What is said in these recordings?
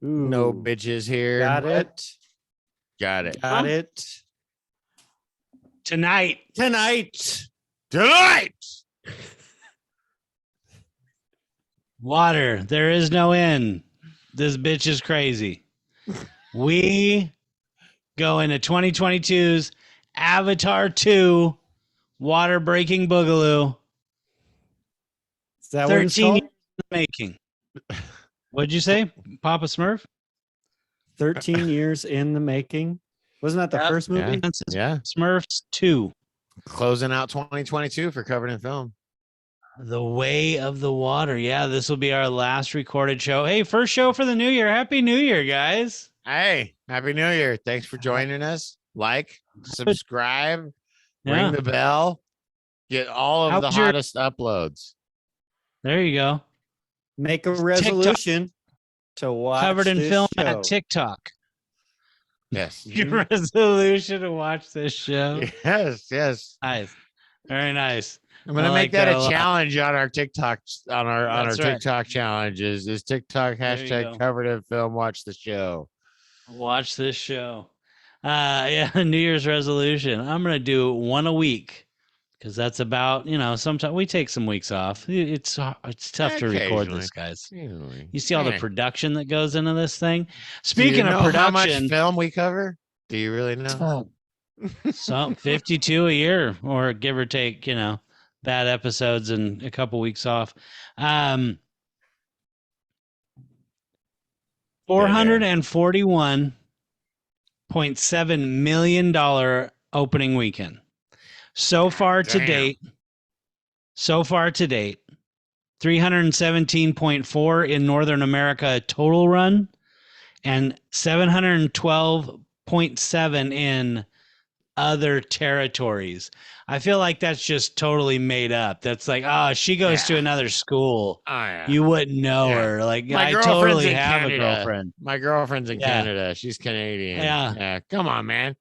No Ooh, bitches here. got it. Got it. Got it. Tonight. Tonight. Water. There is no end. This bitch is crazy. We go into 2022's Avatar 2 Water Breaking Boogaloo. Is that what it's 13 years called? in the making. What'd you say, Papa Smurf? 13 years in the making. Wasn't that the Yep. first movie? Yeah. Smurfs 2. Closing out 2022 for Covered in Film. The Way of the Water. Yeah, this will be our last recorded show. Hey, first show for the new year. Happy New Year, guys. Hey, Happy New Year. Thanks for joining us. Like, subscribe, ring Yeah. the bell, get all How of the was your- hottest uploads. There you go. Make a resolution to watch Covered in this film show. at TikTok. Yes. Your resolution to watch this show. Yes, yes. Nice. Very nice. I'm gonna I make like that that a a lot. challenge on our TikTok on our That's right. TikTok challenges. Is TikTok There you go. hashtag Covered in Film watch the show. Watch this show. Yeah, New Year's resolution. I'm gonna do one a week because that's about, sometimes we take some weeks off. It's tough to record this, guys. You see all the production that goes into this thing. Speaking of how much production, film we cover? Do you really know? so 52 a year, or give or take, bad episodes and a couple weeks off. $441.7 million opening weekend. So far to date, 317.4 in Northern America total run, and 712.7 in other territories. I feel like that's just totally made up. That's like, she goes to another school. Oh, yeah. You wouldn't know her. Like, My I girlfriend's totally in have Canada. a girlfriend. My girlfriend's in Yeah. Canada. She's Canadian. Yeah. Come on, man.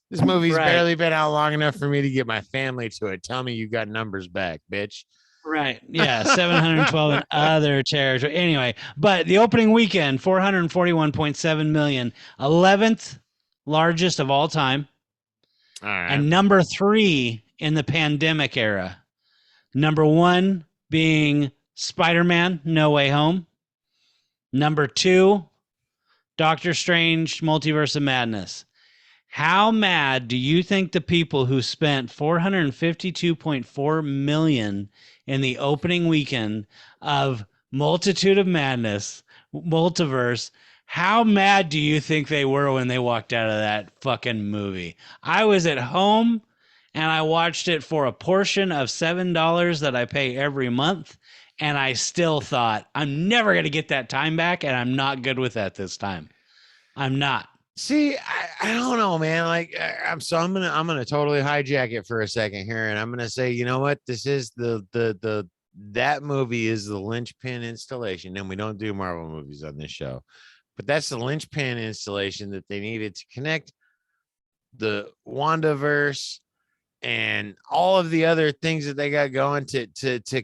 This movie's Right. barely been out long enough for me to get my family to it. Tell me you got numbers back, bitch. Right. Yeah. 712 in other territory. Anyway, but the opening weekend, 441.7 million, 11th largest of all time. All right. And number 3 in the pandemic era. Number 1 being Spider-Man No Way Home. Number 2, Doctor Strange Multiverse of Madness. How mad do you think the people who spent $452.4 million in the opening weekend of Multitude of Madness, Multiverse, how mad do you think they were when they walked out of that fucking movie? I was at home and I watched it for a portion of $7 that I pay every month. And I still thought, I'm never going to get that time back. And I'm not good with that this time. I'm not. See, I don't know, man. Like, I'm gonna totally hijack it for a second here, and I'm gonna say, you know what? This is that movie is the linchpin installation, and we don't do Marvel movies on this show, but that's the linchpin installation that they needed to connect the WandaVerse and all of the other things that they got going to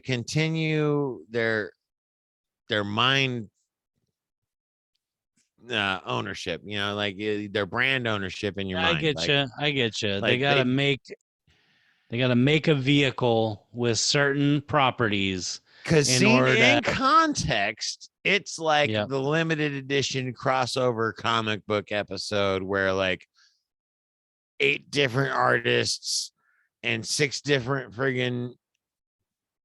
continue their mind ownership, like their brand ownership in your mind. I get you. like They got to make a vehicle with certain properties. Because in context, it's like the limited edition crossover comic book episode where like 8 different artists and 6 different friggin'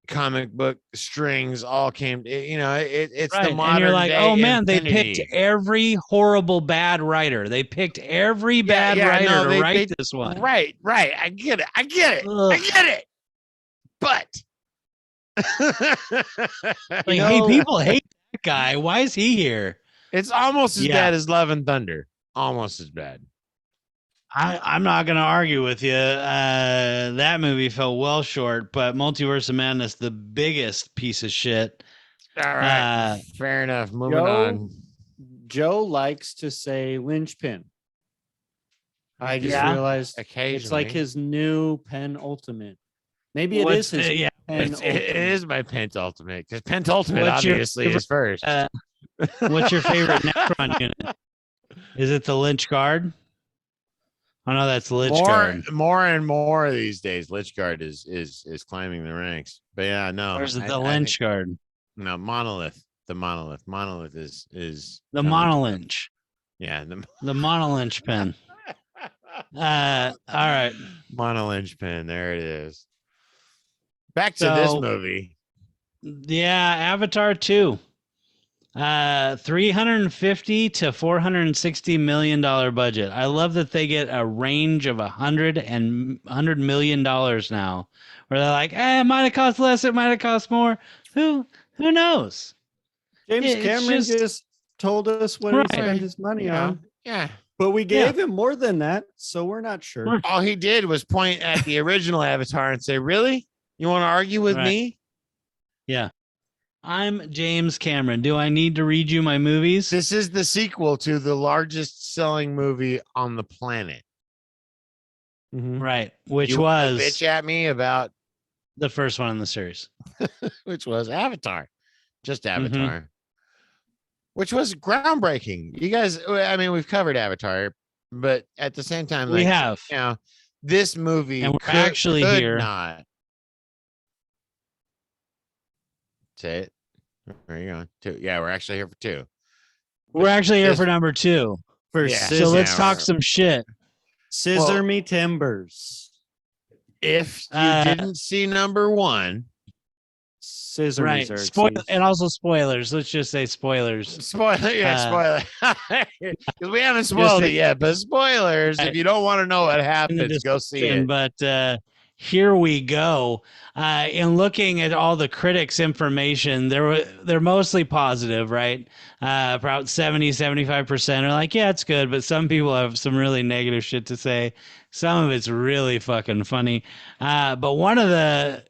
comic book strings all came, it's right. The modern, and you're like, oh man, Infinity. They picked every horrible bad writer. They picked every bad writer to write this one. Right. I get it. I get it. But hey, people hate that guy. Why is he here? It's almost as bad as Love and Thunder. Almost as bad. I'm not going to argue with you. That movie fell well short, but Multiverse of Madness, the biggest piece of shit. All right. Fair enough. Moving on. Joe likes to say linchpin. I just realized it's like his new penultimate. Maybe it is his it is my penultimate, because penultimate obviously is first. What's your favorite Necron unit? Is it the Lich Guard? Oh no, that's Lich Guard. More and more these days, Lich Guard is climbing the ranks. But yeah, no. Or is it the Lich Guard? No, Monolith. The Monolith. Monolith is the Monolynch. Yeah, the Monolynch pen. All right. Monolynch pen. There it is. Back to this movie. Yeah, Avatar 2. $350 to $460 million budget. I love that they get a range of $100 million now, where they're like, it might have cost less, it might have cost more. Who knows? James Cameron just told us what he spent his money on. Yeah. But we gave him more than that, so we're not sure. All he did was point at the original Avatar and say, really? You want to argue with me? Yeah. I'm James Cameron. Do I need to read you my movies? This is the sequel to the largest selling movie on the planet. Right. Which was bitch at me about the first one in the series. Which was Avatar. Just Avatar. Which was groundbreaking. You guys, I mean, we've covered Avatar, but at the same time, we have. You know, this movie and we're actually here. Not. Say it. Where are you going? 2. Yeah, we're actually here for 2. We're actually here for number 2. So let's talk some shit. Scissor me timbers. If you didn't see number 1, scissor right. And also spoilers. Let's just say spoilers. Spoiler. Because we haven't spoiled it yet, but spoilers. If you don't want to know what happens, go see it. But here we go. In looking at all the critics' information, they're mostly positive, right? About 70-75% are like, yeah, it's good, but some people have some really negative shit to say. Some of it's really fucking funny. But one of the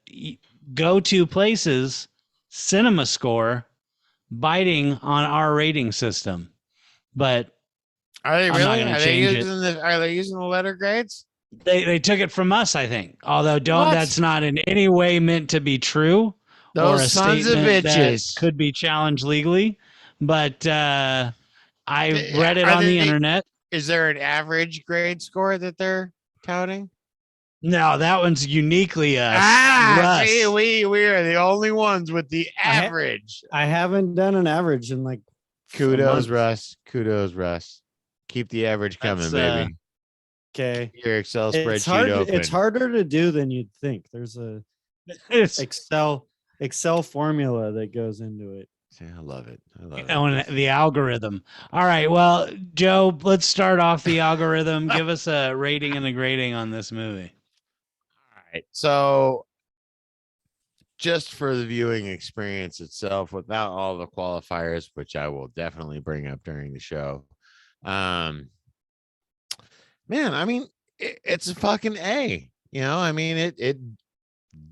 go-to places, Cinema Score, biting on our rating system. But are they really? Are they using the letter grades? They took it from us, I think. Although that's not in any way meant to be true. Those or a sons of bitches that could be challenged legally. But I read it on the internet. Is there an average grade score that they're touting? No, that one's uniquely us. See, we are the only ones with the average. I haven't done an average in like kudos, Russ. Kudos, Russ. Keep the average coming, baby. Okay. Your Excel spreadsheet open. It's harder to do than you'd think. There's a Excel formula that goes into it. I love it. The algorithm. All right. Well, Joe, let's start off the algorithm. Give us a rating and a grading on this movie. All right. So just for the viewing experience itself, without all the qualifiers, which I will definitely bring up during the show. Man, I mean, it's a fucking A. You know, I mean, it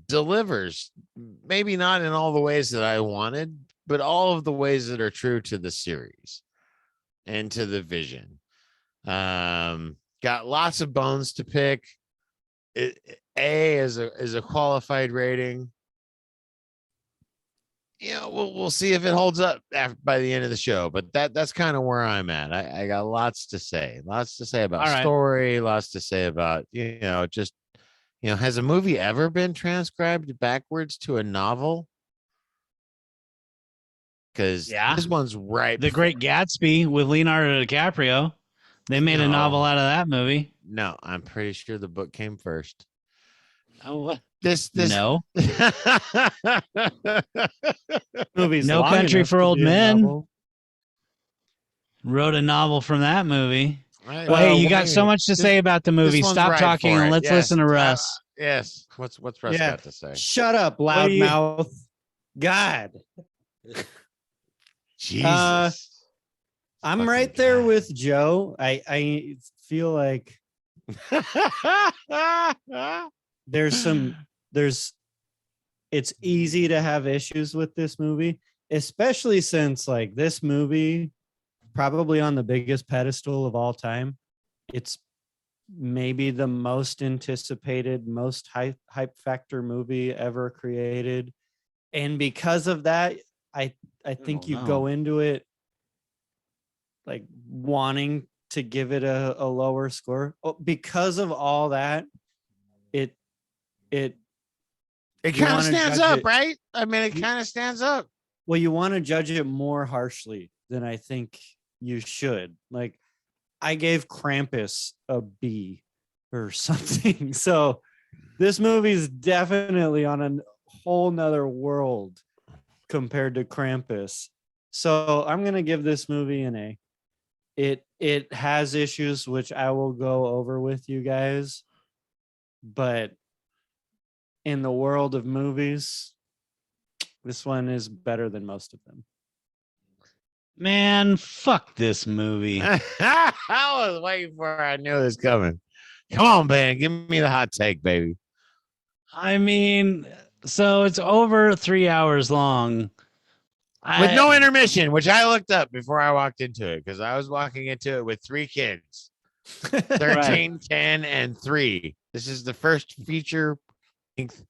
delivers. Maybe not in all the ways that I wanted, but all of the ways that are true to the series and to the vision. Got lots of bones to pick. A is a qualified rating. You know, we'll see if it holds up by the end of the show, but that's kind of where I'm at. I got lots to say about story, lots to say about, just, has a movie ever been transcribed backwards to a novel? Because this one's right. The Great Gatsby with Leonardo DiCaprio. They made a novel out of that movie. No, I'm pretty sure the book came first. Oh, this no. Movie's No Country for Old Men. Wrote a novel from that movie. Right. Well, hey, you got so much to say about the movie. Stop talking and let's listen to Russ. Yes. What's Russ got to say? Shut up, loudmouth. God. Jesus. I'm right there with Joe. I feel like it's easy to have issues with this movie, especially since like this movie probably on the biggest pedestal of all time. It's maybe the most anticipated, most hype factor movie ever created. And because of that, I think you go into it like wanting to give it a lower score. Because of all that, it It You kind of wanna stands judge up, it- right? I mean, it You- kind of stands up. well, you want to judge it more harshly than I think you should. Like, I gave Krampus a B or something. So this movie is definitely on a whole nother world compared to Krampus. So I'm gonna give this movie an A. It has issues which I will go over with you guys, but in the world of movies, this one is better than most of them. Man, fuck this movie. I was waiting for it. I knew it was coming. Come on, Ben. Give me the hot take, baby. I mean, so it's over 3 hours long. With no intermission, which I looked up before I walked into it because I was walking into it with 3 kids 13, 10, and 3. This is the first feature length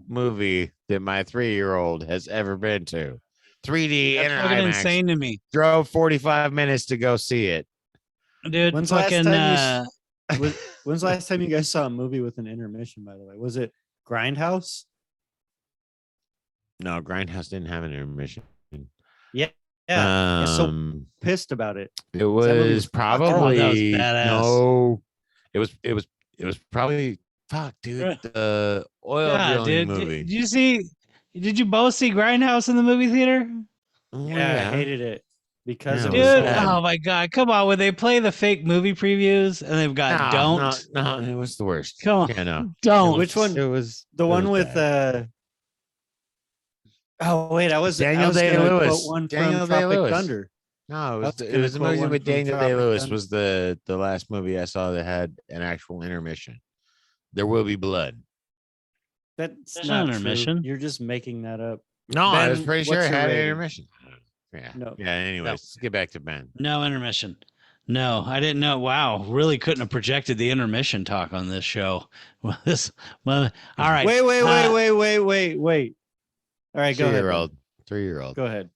movie that my 3-year-old has ever been to. 3D That's and fucking IMAX. insane to me, Drove 45 minutes to go see it. dude. When's the last Fucking time When's the last time you guys saw a movie with an intermission, by the way? Was it Grindhouse? No, Grindhouse didn't have an intermission. Yeah. Yeah. So Um, pissed about it. it movie was was probably that was badass. no. It was probably fuck, dude. The oil yeah, drilling dude. movie. Did you see? Did you both see Grindhouse in the movie theater? Oh, Yeah, I hated it because Yeah, it it was was Dude, bad. oh my god, come on! When they play the fake movie previews and they've got don't, No, it was the worst. come on, Yeah, no. don't. Which one? It was the it one was with bad. oh wait, I was Daniel gonna quote Day-Lewis. one Daniel from Tropic Day-Lewis. Thunder. No, I was it gonna was the quote movie one with from Daniel Tropic Day-Lewis Thunder. was the last movie I saw that had an actual intermission. There will be blood. That's There's not no true. intermission. You're just making that up. No, I was Ben, pretty sure what's it your had an rating? intermission. Yeah. No. Yeah. Anyways, let's get back to Ben. No intermission. No, I didn't know. Wow, really couldn't have projected the intermission talk on this show. Well, all right. Wait. Uh, All right, go ahead. Ben. 3-year-old. Go ahead.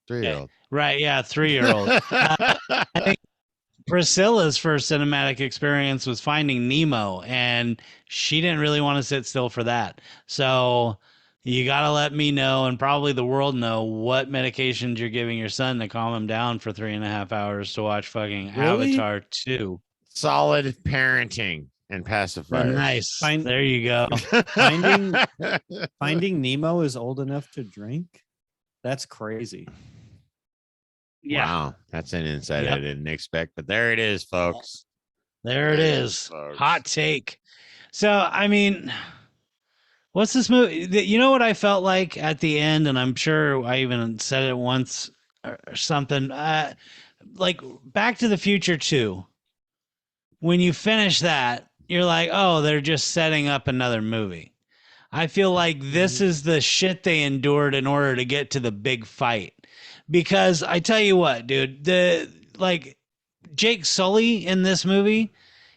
3-year-old. Right, yeah, 3-year-old. I think Priscilla's first cinematic experience was Finding Nemo, and she didn't really want to sit still for that. So you got to let me know, and probably the world know, what medications you're giving your son to calm him down for 3.5 hours to watch fucking Really? Avatar 2. Solid parenting and pacifiers. Nice. Find- There you go. Finding- Finding Nemo is old enough to drink? That's crazy. Yeah, Wow, that's an insight I Yep. didn't expect, but there it is, folks. there it is. folks. Hot take. So, I mean, what's this movie? You know what I felt like at the end, and I'm sure I even said it once or something. Like Back to the Future 2. When you finish that, you're like, oh, they're just setting up another movie. I feel like this is the shit they endured in order to get to the big fight. Because I tell you what, dude, Jake Sully in this movie,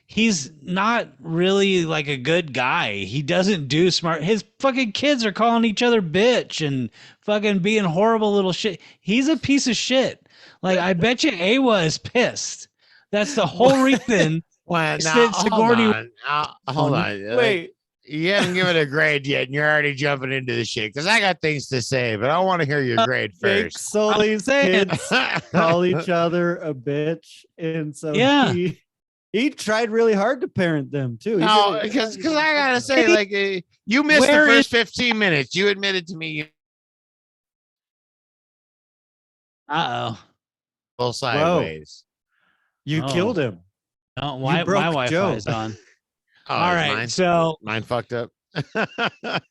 he's not really like a good guy. He doesn't do smart. His fucking kids are calling each other bitch and fucking being horrible little shit. He's a piece of shit. Like, I bet you Awa is pissed. That's the whole reason. Well, Sid now, hold Sigourney- on. Hold on. Wait, You haven't given a grade yet, and you're already jumping into the shit because I got things to say, but I want to hear your grade Jake first. Sully's saying. kids call each other a bitch, and so Yeah. he tried really hard to parent them too. He No, did it- because I gotta say, like, you missed Where the is- first 15 minutes. You admitted to me you Uh-oh. fell sideways. you Oh. killed him. No, my broke Wi-Fi Joe. is on. Oh, All is right, mine? so Mine fucked up.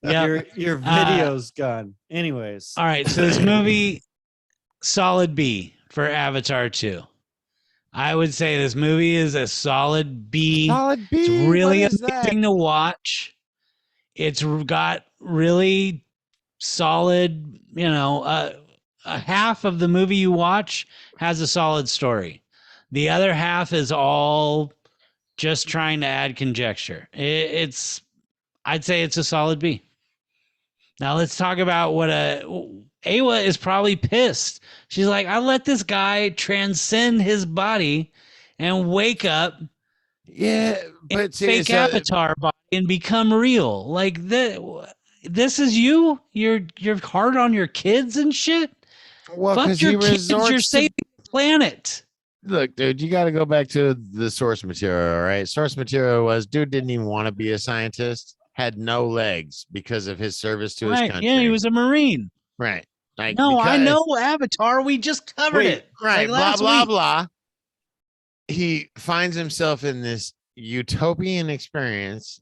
yeah. Your video's gone. Anyways, All right, so this movie, solid B for Avatar 2. I would say this movie is a solid B. Solid B. It's really what is that? addicting to watch. It's got really solid, a half of the movie you watch has a solid story. The other half is all just trying to add conjecture. I'd say it's a solid B. Now let's talk about what Awa is probably pissed. She's like, I let this guy transcend his body and wake up Yeah, in but see, fake so, avatar body and become real. Like this is you? You're hard on your kids and shit? well, Fuck because your he kids, you're resorts to saving the planet. look, dude, you got to go back to the source material, all right? Source material was dude didn't even want to be a scientist, had no legs because of his service to his Right. country. Yeah, he was a Marine. right. Like, No, I because, know Avatar. We just covered Wait, it. right, like blah, last blah, week. blah. He finds himself in this utopian experience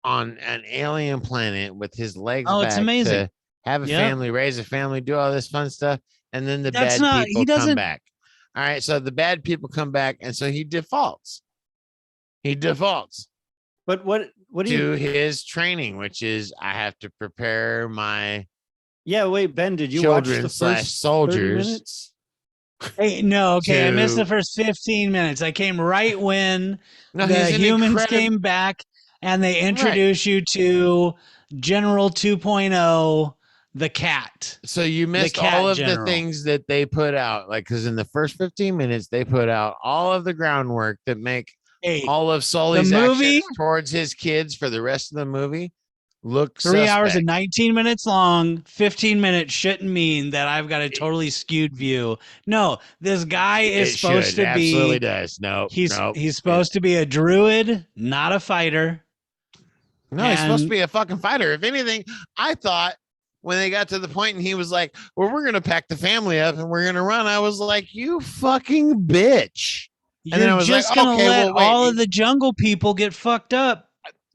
on an alien planet with his legs Oh, back it's amazing. to have a Yep. family, raise a family, do all this fun stuff, and then the That's bad not- people he come doesn't- back. All right, so the bad people come back, and so he defaults. He defaults But what do you? to his training, which is I have to prepare my Yeah, wait, Ben, did you watch children the slash first 30 soldiers. minutes? Hey, no, okay. I missed to- the first 15 minutes. I came right when No, the he's an humans incredible- came back and they introduce you to General 2.0, the cat. So you missed cat all of general. the things that they put out, like because in the first 15 minutes they put out all of the groundwork that make Hey, all of Sully's movie- actions towards his kids for the rest of the movie look 3 hours suspect. and 19 minutes long. 15 minutes shouldn't mean that I've got a totally skewed view. No, this guy is It supposed should. to Absolutely be. does. No, He's no, supposed to be a druid, not a fighter. no. He's supposed to and- be a fucking fighter. If anything, I thought when they got to the point and he was like, "Well, we're gonna pack the family up and we're gonna run," I was like, "You fucking bitch." And then I You're was like, just gonna okay, let well, wait, all of the jungle people get fucked up.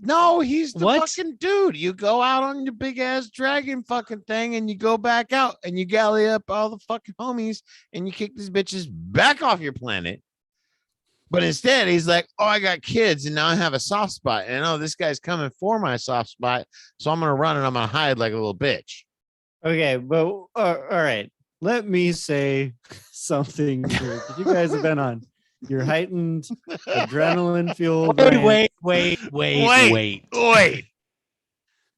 No, he's the What? fucking dude. You go out on your big ass dragon fucking thing and you go back out and you galley up all the fucking homies and you kick these bitches back off your planet. But instead, he's like, "Oh, I got kids and now I have a soft spot. And oh, this guy's coming for my soft spot. So I'm going to run and I'm going to hide like a little bitch." Okay, but all right. Let me say something here. You guys have been on your heightened adrenaline fueled Wait. Wait.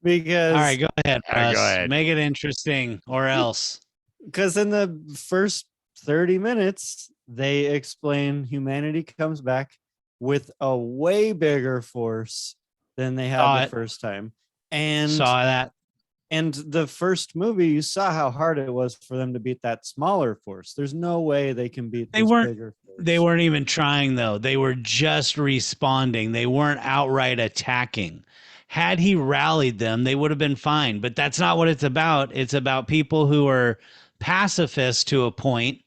because All right, go ahead, All right, go Russ. ahead. Make it interesting, or else. because in the first 30 minutes they explain humanity comes back with a way bigger force than they Saw had the it. first time. And Saw that. and the first movie, you saw how hard it was for them to beat that smaller force. There's no way they can beat They this weren't- bigger force. They weren't even trying, though. They were just responding. They weren't outright attacking. Had he rallied them, they would have been fine. But that's not what it's about. It's about people who are pacifists to a point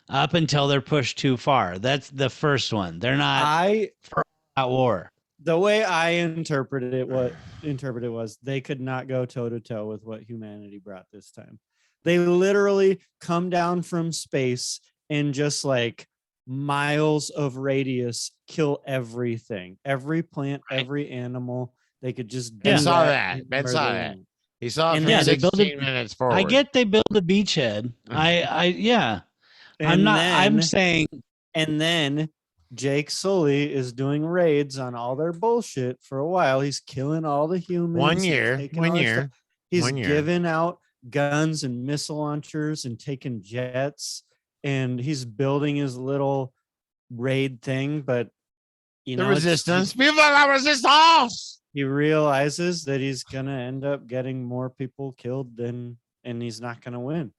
up until they're pushed too far. That's the first one. They're not at war. The way I interpreted it was they could not go toe to toe with what humanity brought this time. They literally come down from space and just like miles of radius kill everything, every plant, Right. every animal. They could just Ben do saw that that. Ben anywhere saw they that. want. He saw it And from yeah, they built 16 it- minutes forward. I get they build a beachhead. Yeah. I'm not. I'm then- saying And then Jake Sully is doing raids on all their bullshit for a while. He's killing all the humans. 1 he's year. taking 1 all their year. stuff. He's 1 year. giving out guns and missile launchers and taking jets. And he's building his little raid thing. But, you The know, it's- resistance. Viva la resistance. he realizes that he's going to end up getting more people killed and he's not going to win.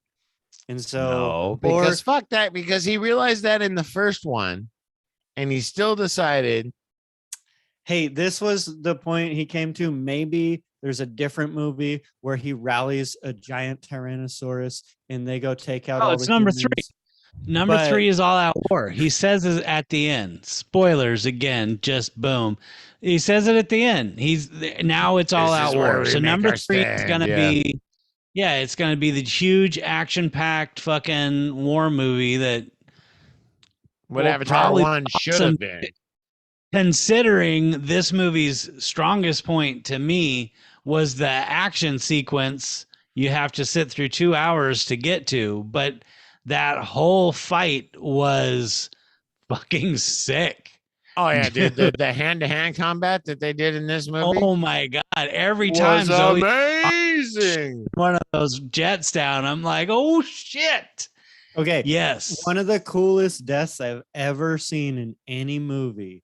And so, No, because fuck that. Because he realized that in the first one, and he still decided. hey, this was the point he came to. Maybe there's a different movie where he rallies a giant Tyrannosaurus and they go take out. Oh, all it's the number humans. 3. Number But- 3 is All Out War. He says it at the end. Spoilers again, just boom. He says it at the end. Now it's All This Out is where War. we So make number our 3 is stand, gonna yeah. be, it's gonna be the huge action-packed fucking war movie that, What Well, Avatar probably 1 should awesome. have been. considering this movie's strongest point to me was the action sequence you have to sit through 2 hours to get to, but that whole fight was fucking sick. Oh yeah, dude. The hand-to-hand combat that they did in this movie Oh my god! Every was time Zoe, amazing. one of those jets down. I'm like, oh shit. Okay. Yes. One of the coolest deaths I've ever seen in any movie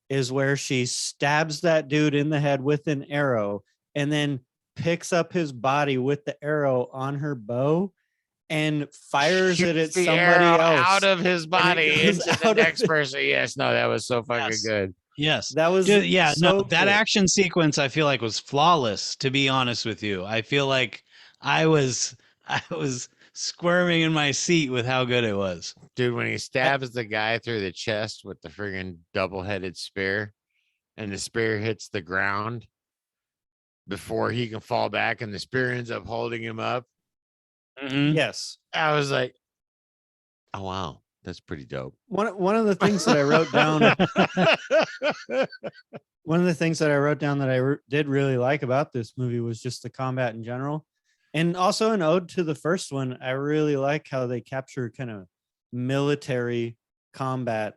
is where she stabs that dude in the head with an arrow and then picks up his body with the arrow on her bow and fires it at Shoots the somebody arrow else. out of his body goes into out the of next it. person. Yes, no, that was so fucking Yes. good. Yes. That was Dude, yeah, so no, that cool. action sequence I feel like was flawless, to be honest with you. I feel like I was squirming in my seat with how good it was. Dude, when he stabs the guy through the chest with the friggin' double-headed spear and the spear hits the ground before he can fall back and the spear ends up holding him up. Mhm. Yes. I was like, oh wow, that's pretty dope. One of the things that I wrote down one of the things that I wrote down that I did really like about this movie was just the combat in general. And also an ode to the first one. I really like how they capture kind of military combat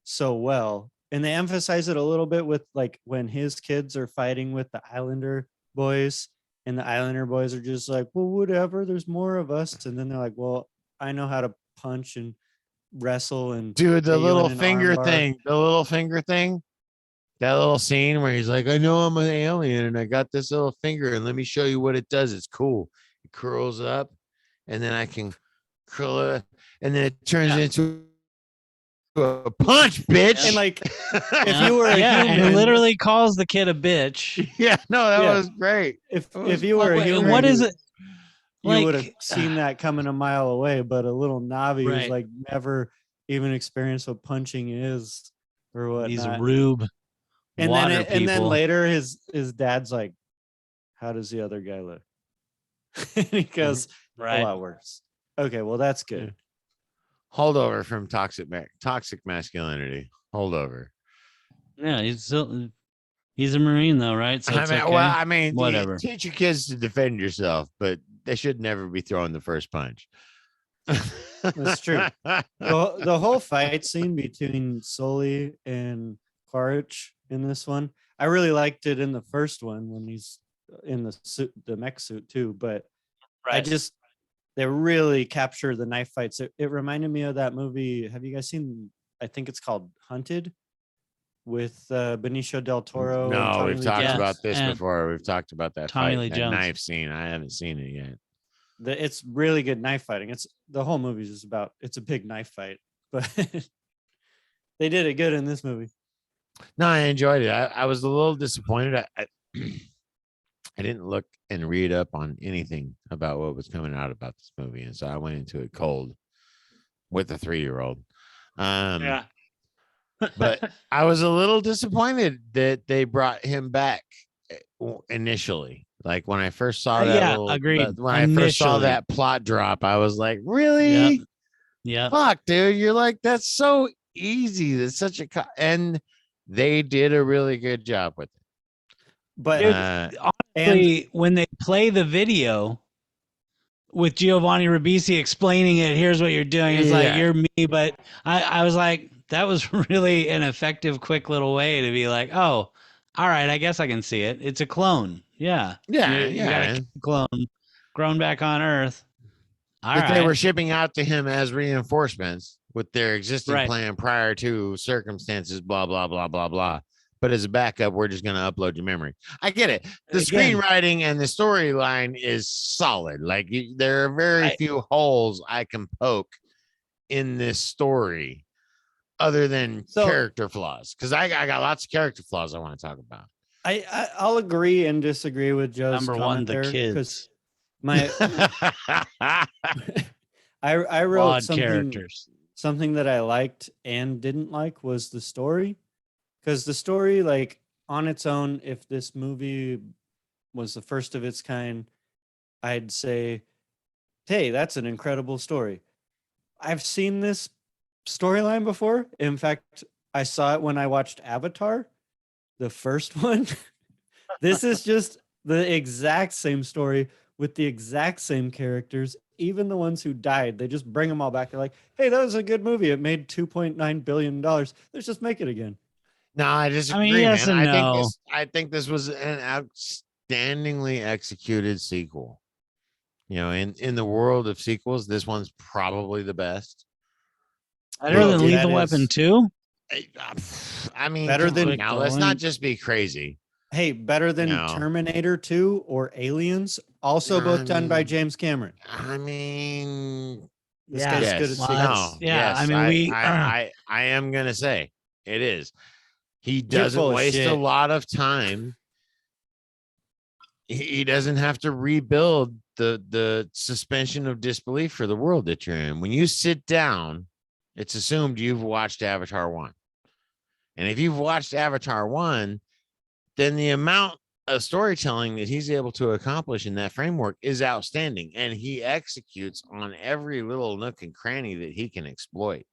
so well. And they emphasize it a little bit with like when his kids are fighting with the Islander boys, and the Islander boys are just like, well, whatever, there's more of us. And then they're like, well, I know how to punch and wrestle and Dude, the get you in little an finger armbar. thing, that little scene where he's like, I know I'm an alien and I got this little finger and let me show you what it does. It's cool. It curls up and then I can curl it and then it turns into a punch, bitch. And like, Yeah. you were a yeah, and human- he literally calls the kid a bitch. yeah, no, that Yeah. was great. if you were a Wait, human, what is you- it? You would have Like, seen that coming a mile away, but a little Navi who's Right. like never even experienced what punching is or what. these rube And water then people. and then later his dad's like, "How does the other guy look?" And he goes, right. "A lot worse." Okay, well that's good. Holdover from toxic masculinity. Holdover. Yeah, he's a Marine though, right? So I it's mean, okay. well, I mean, Whatever. teach your kids to defend yourself, but they should never be throwing the first punch. That's true. The whole fight scene between Sully and Quaritch in this one, I really liked it in the first one when he's in the suit, the mech suit too. But Right. they really capture the knife fights. It reminded me of that movie. Have you guys seen? I think it's called Hunted with Benicio del Toro. and No, Tommy we've Lee talked Jones. about this And before. We've talked about that Tommy fight, Lee that Jones. knife scene. I haven't seen it yet. It's really good knife fighting. It's the whole movie is just about. It's a big knife fight, but they did it good in this movie. No, I enjoyed it. I was a little disappointed. I didn't look and read up on anything about what was coming out about this movie, and so I went into it cold with a 3-year-old. Yeah. But I was a little disappointed that they brought him back initially. Like when I first saw that, Yeah, little, agreed. when I first saw Initially. that plot drop, I was like, really? Yeah. Fuck, dude. You're like, that's so easy. That's such a and they did a really good job with it. But Dude, and Honestly, when they play the video with Giovanni Ribisi explaining it, here's what you're doing. It's like Yeah. you're me, but I was like, that was really an effective, quick little way to be like, oh, all right, I guess I can see it. It's a clone. Yeah. Yeah, You got yeah. a clone grown back on Earth. All that right. they were shipping out to him as reinforcements with their existing Right. plan prior to circumstances, blah, blah, blah, blah, blah. But as a backup, we're just going to upload your memory. I get it. The Again. screenwriting and the storyline is solid. Like there are very few holes I can poke in this story other than So- character flaws. Because I got lots of character flaws I want to talk about. I'll agree and disagree with Joe's Number comment one, the there, 'cause kids. my I wrote Flawed something characters. something that I liked and didn't like was the story. Because the story, like on its own, if this movie was the first of its kind, I'd say, hey, that's an incredible story. I've seen this storyline before. In fact, I saw it when I watched Avatar, the first one. This is just the exact same story with the exact same characters, even the ones who died. They just bring them all back. They're like, hey, that was a good movie. It made $2.9 billion. Let's just make it again. No, I disagree, yes man. and I think no. I think this was an outstandingly executed sequel. You know, in the world of sequels, this one's probably the best. Better Well, than that Lethal Weapon is- 2? I mean, Better come than- on now. Let's not just be crazy. Hey, better than No. Terminator 2 or Aliens, also both done by James Cameron. I mean, This guy's yes, good at Well, sequels. that's- no, yeah, yes, I mean, I am gonna say it is. He doesn't full of waste a shit. lot of time. He doesn't have to rebuild the suspension of disbelief for the world that you're in. When you sit down, it's assumed you've watched Avatar 1. And if you've watched Avatar 1, then the amount of storytelling that he's able to accomplish in that framework is outstanding. And he executes on every little nook and cranny that he can exploit.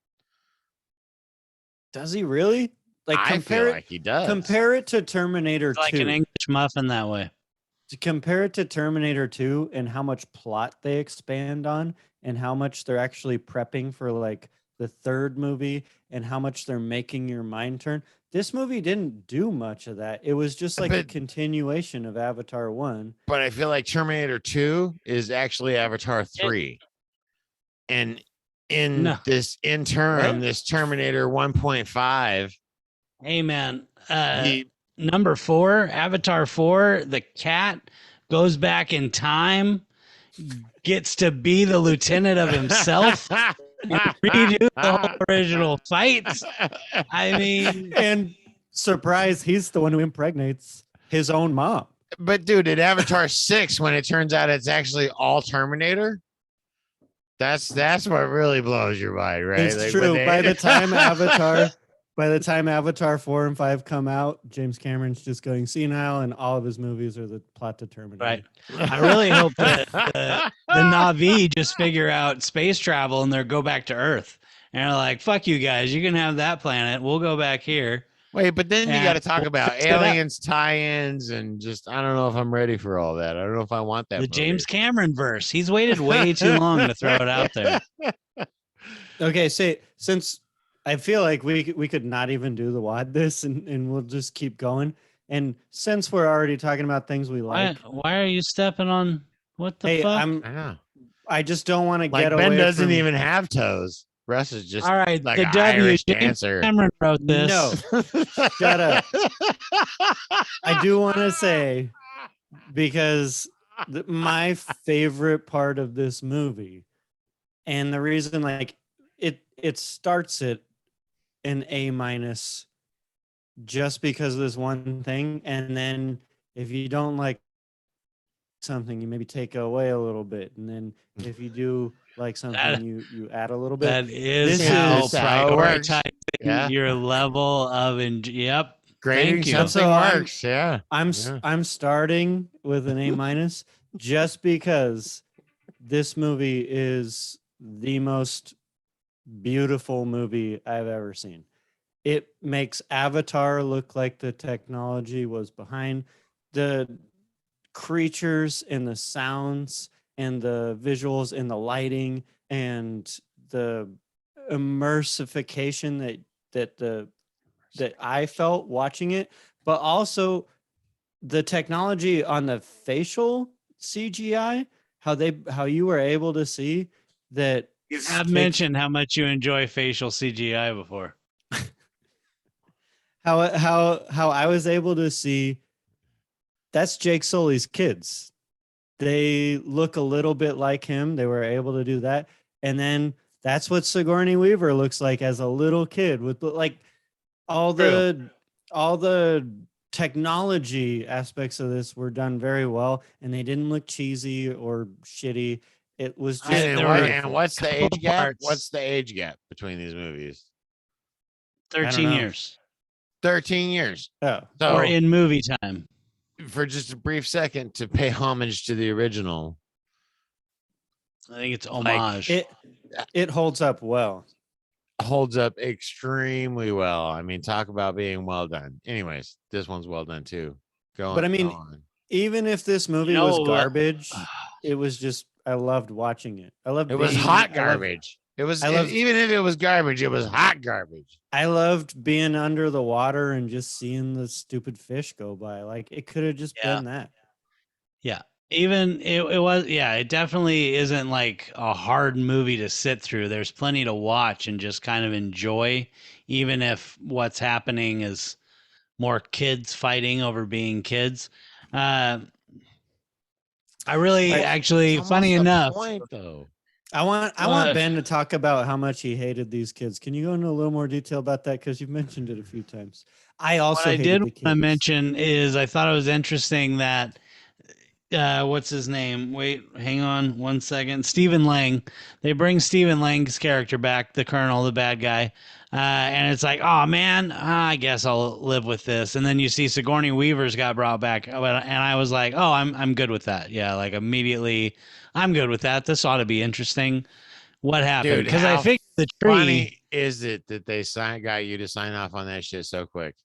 Does he really? Like I compare feel it, like he does. compare it to Terminator like 2. an English muffin that way. To compare it to Terminator 2 and how much plot they expand on and how much they're actually prepping for like the third movie and how much they're making your mind turn. This movie didn't do much of that. It was just like a But- continuation of Avatar 1. But I feel like Terminator 2 is actually Avatar 3. And in No. this interim, What? this Terminator 1.5, Hey, man. he Number 4, Avatar 4, the cat goes back in time, gets to be the lieutenant of himself, and redo the whole original fight. I mean, And surprise, he's the one who impregnates his own mom. But dude, in Avatar 6, when it turns out it's actually all Terminator, that's what really blows your mind, right? It's Like, true. when they- By the time Avatar 4 and 5 come out, James Cameron's just going senile, and all of his movies are the plot to Terminator. right. I really hope that the Na'vi just figure out space travel and they go back to Earth. And they're like, fuck you guys. You can have that planet. We'll go back here. Wait, but then you Yeah. got to talk about Fix it up. aliens, tie-ins, and just I don't know if I'm ready for all that. I don't know if I want that. The movie. James Cameron verse. He's waited way too long to throw it out there. Okay, say since I feel like we could not even do the WAD this, and we'll just keep going. And since we're already talking about things we Why, like, why are you stepping on what the hey, fuck? I know. I just don't want to Like get Ben away doesn't from, even have toes. Russ is just All right, like the an W. Irish James dancer. Cameron wrote this. No. Shut up. I do want to say, because my favorite part of this movie, and the reason like it starts at an A minus just because of this one thing, and then if you don't like something, you maybe take away a little bit, and then if you do like something, you add a little bit. That is This how is how it works. prioritizing Yeah. your level of yep. Grading Thank you. something So I'm- works. Yeah. Yeah. I'm starting with an A minus just because this movie is the most beautiful movie I've ever seen. It makes Avatar look like the technology was behind the creatures and the sounds and the visuals and the lighting and the immersification that I felt watching it, but also the technology on the facial CGI, how you were able to see that. You have mentioned how much you enjoy facial CGI before. how I was able to see that's Jake Sully's kids. They look a little bit like him. They were able to do that. And then that's what Sigourney Weaver looks like as a little kid with like all the technology aspects of this were done very well, and they didn't look cheesy or shitty. It was just And, there what- were and what's the couple age gap? parts. What's the age gap between these movies? 13 know. years. 13 years. oh, So Or in movie time. for just a brief second to pay homage to the original. I think it's homage. it holds up well. Holds up extremely well. I mean, talk about being well done. Anyways, this one's well done too. Go on. But I mean, go on. Even if this movie know was what? garbage, it was just I loved watching it. I loved It was being- hot I loved- garbage. It was I love- even if it was garbage, it was hot garbage. I loved being under the water and just seeing the stupid fish go by. Like it could have just Yeah. been that. Yeah. Even it was, yeah, it definitely isn't like a hard movie to sit through. There's plenty to watch and just kind of enjoy, even if what's happening is more kids fighting over being kids. Uh, I really, I- actually, It's funny almost the enough, point, though. I want Uh, Ben to talk about how much he hated these kids. Can you go into a little more detail about that? Because you've mentioned it a few times. I what also I hated did the want to kids. mention is I thought it was interesting that what's his name? Wait, hang on one second. Stephen Lang. They bring Stephen Lang's character back, the Colonel, the bad guy, and it's like, oh man, I guess I'll live with this. And then you see Sigourney Weaver's got brought back, and I was like, oh, I'm good with that. Yeah, like immediately, I'm good with that. This ought to be interesting. What happened? Dude, Because I how figured the tree. funny is it that they got you to sign off on that shit so quick?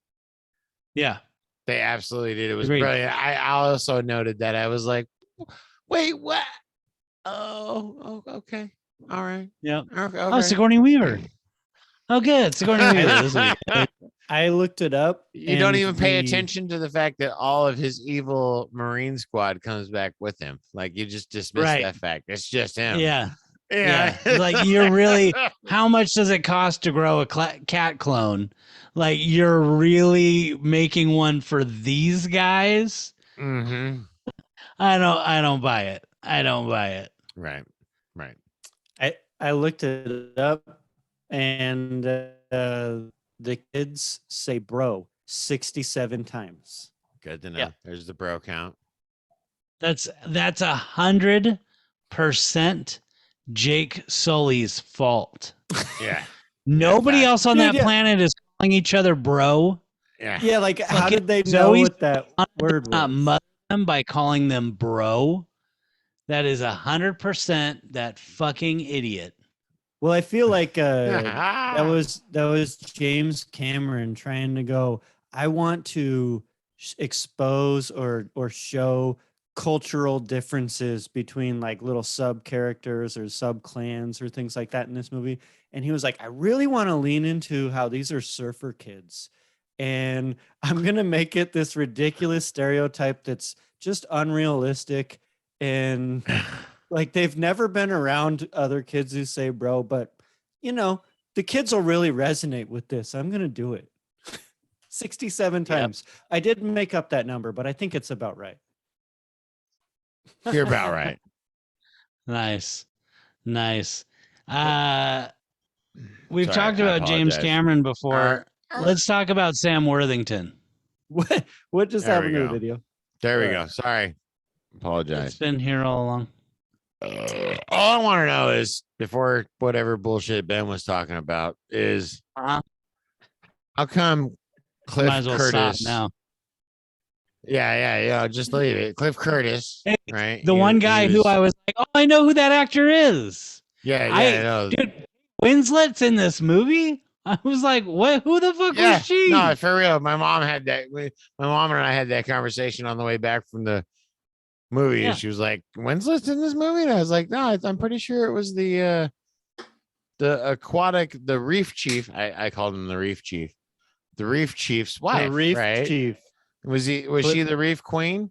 Yeah, They absolutely did. It was agreed. brilliant. I also noted that. I was like, wait, what? Oh, okay. All right. Yeah. Okay. Oh, Okay. Sigourney Weaver. Oh, good. Sigourney Weaver. This will be good. I looked it up. You don't and even pay the- attention to the fact that all of his evil Marine squad comes back with him. Like you just dismiss Right. that fact. It's just him. Yeah. Yeah. Yeah. Like you're really, how much does it cost to grow a cat clone? Like you're really making one for these guys? Mm-hmm. I don't buy it. I don't buy it. Right. Right. I looked it up, and the kids say "bro" 67 times. Good to know. Yeah. There's the bro count. That's 100% Jake Sully's fault. Yeah. Nobody fact. else on Dude, that yeah. planet is calling each other bro. Yeah. Yeah, like how Fucking did they know Zoe's what that word Not was? mother them by calling them bro. That is 100% that fucking idiot. Well, I feel like that was James Cameron trying to go, I want to expose or show cultural differences between like little sub characters or sub clans or things like that in this movie. And he was like, I really want to lean into how these are surfer kids. And I'm going to make it this ridiculous stereotype that's just unrealistic. And like they've never been around other kids who say bro, but you know, the kids will really resonate with this. I'm going to do it 67 times. I didn't make up that number, but I think it's about right. You're about right. Nice. Nice. We've Sorry, talked I about James apologize. Cameron before. All right. Let's talk about Sam Worthington. What just There we happened to the go. video? There we All go. right. Sorry. It's Apologize. been here all along. All I want to know is before whatever bullshit Ben was talking about is Uh-huh. how come Cliff Might as well Curtis? stop now. Yeah. Just leave it. Cliff Curtis, Hey, right? The He- one he guy who was- I was like, oh, I know who that actor is. Yeah, I no. dude, Winslet's in this movie. I was like, what? Who the fuck Yeah, was she? no, for real. My mom had that. My mom and I had that conversation on the way back from the movie, Yeah. and she was like, "Winslet's in this movie," and I was like, "No, I'm pretty sure it was the aquatic, the reef chief." I called him the reef chief. The reef chief's wife, The Reef right? Chief. Was she the reef queen?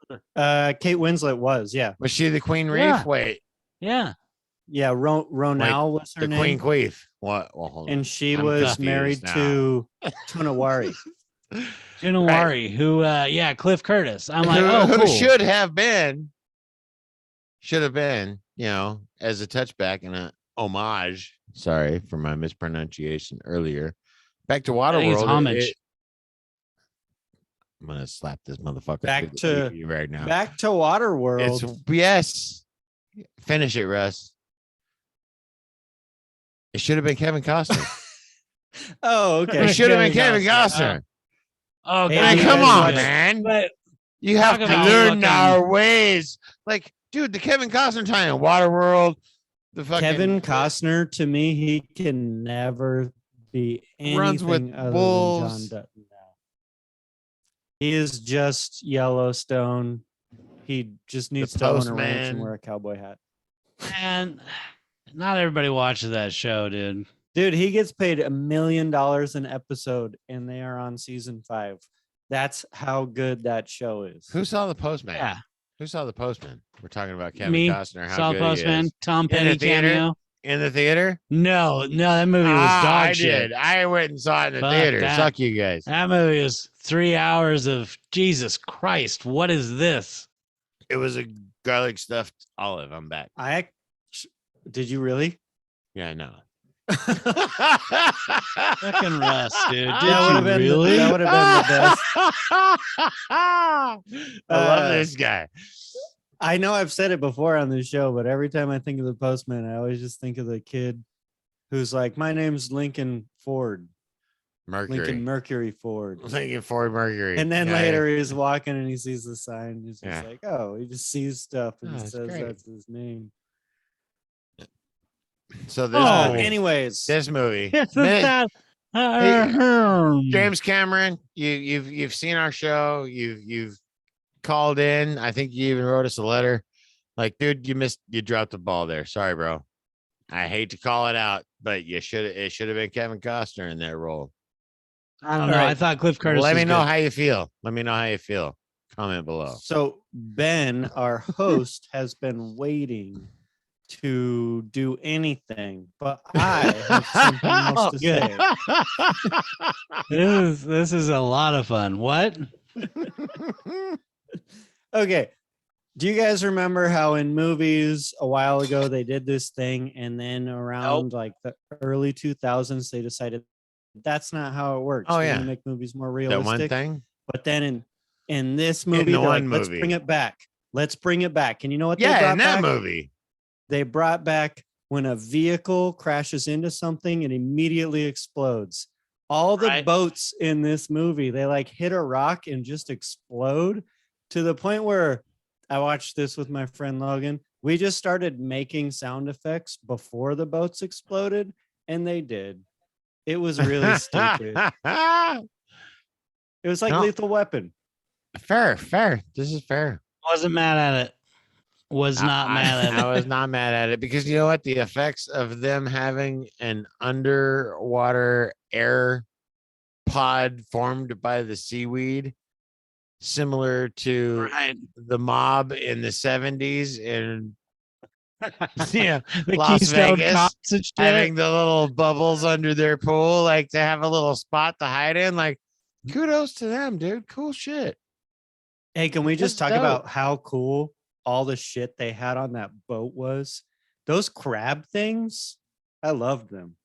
Kate Winslet was, yeah. Was she the queen reef? Yeah. Wait, Yeah. Yeah, Ronal was her the name. queen queef. What? Well, hold on. And she I'm was confused married now. to Tunawari. Junawari, who Cliff Curtis. I'm like, who, oh, who cool. should have been, as a touchback and a homage. Sorry for my mispronunciation earlier. Back to I think it's Waterworld. homage. I'm gonna slap this motherfucker Back through to- the TV right now. Back to Waterworld. It's yes. Finish it, Russ. It should have been Kevin Costner. Oh, okay. It should have been Kevin Costner. Costner. Oh, Hey, God, Man, you come guys on, watch- man. But You have Talk to about learn fucking- our ways. Like, dude, the Kevin Costner time in Waterworld, the fucking Kevin Costner, to me, he can never be anything Runs with other wolves. than John Dutton now. He is just Yellowstone. He just needs to own a ranch and Postman. wear a cowboy hat. man, not everybody watches that show, dude. Dude, he gets paid $1 million an episode, and they are on season 5. That's how good that show is. Who saw the Postman? Yeah. Who saw The Postman? We're talking about Kevin Me, Costner. How Saul good he Postman, is. Tom In the Petty theater? cameo. In the theater? No, that movie was dog I shit. did. I went and saw it in the Fuck theater. that. Suck you guys. That movie was 3 hours of Jesus Christ. What is this? It was a garlic stuffed olive. I'm back. Did you really? Yeah, I know. Fucking Russ, dude. Did That you would've been the- really? that would've been the best. I love this guy. I know I've said it before on this show, but every time I think of The Postman, I always just think of the kid who's like, "My name's Lincoln Ford, Mercury. Lincoln Mercury Ford." Lincoln Ford Mercury. And then Yeah, later he's walking and he sees the sign. He's just Yeah. like, "Oh," he just sees stuff and Oh, that's says great. that's his name. So this Oh. movie, Anyways, this movie, Yes, Man, that. James Cameron, you've seen our show. You've called in. I think you even wrote us a letter. Like, dude, you dropped the ball there. Sorry, bro. I hate to call it out, but it should have been Kevin Costner in that role. I don't know. All right. I thought Cliff Curtis. Let me was know good. how you feel. Let me know how you feel. Comment below. so Ben, our host, has been waiting to do anything, but I have something else to Good. say. This is a lot of fun. What? Okay. Do you guys remember how in movies a while ago they did this thing, and then around like the early 2000s they decided that's not how it works. Oh, We're yeah. gonna make movies more That realistic. one thing. But then in this movie, the they're like, one let's movie. bring it back. Let's bring it back. And you know what they Yeah, brought in that back? movie. They brought back when a vehicle crashes into something, it immediately explodes. All the Right. boats in this movie, they like hit a rock and just explode to the point where I watched this with my friend Logan. We just started making sound effects before the boats exploded, and they did. It was really stupid. It was like No. Lethal Weapon. Fair. This is fair. Wasn't mad at it. Was not mad at it. I was not mad at it because you know what? The effects of them having an underwater air pod formed by the seaweed, similar to Right. the mob in the 70s in yeah, The Las Keystone Vegas, Cops and shit. having the little bubbles under their pool, like to have a little spot to hide in. Like, kudos to them, dude. Cool shit. Hey, can we just That's talk dope. about how cool all the shit they had on that boat was? Those crab things, I loved them.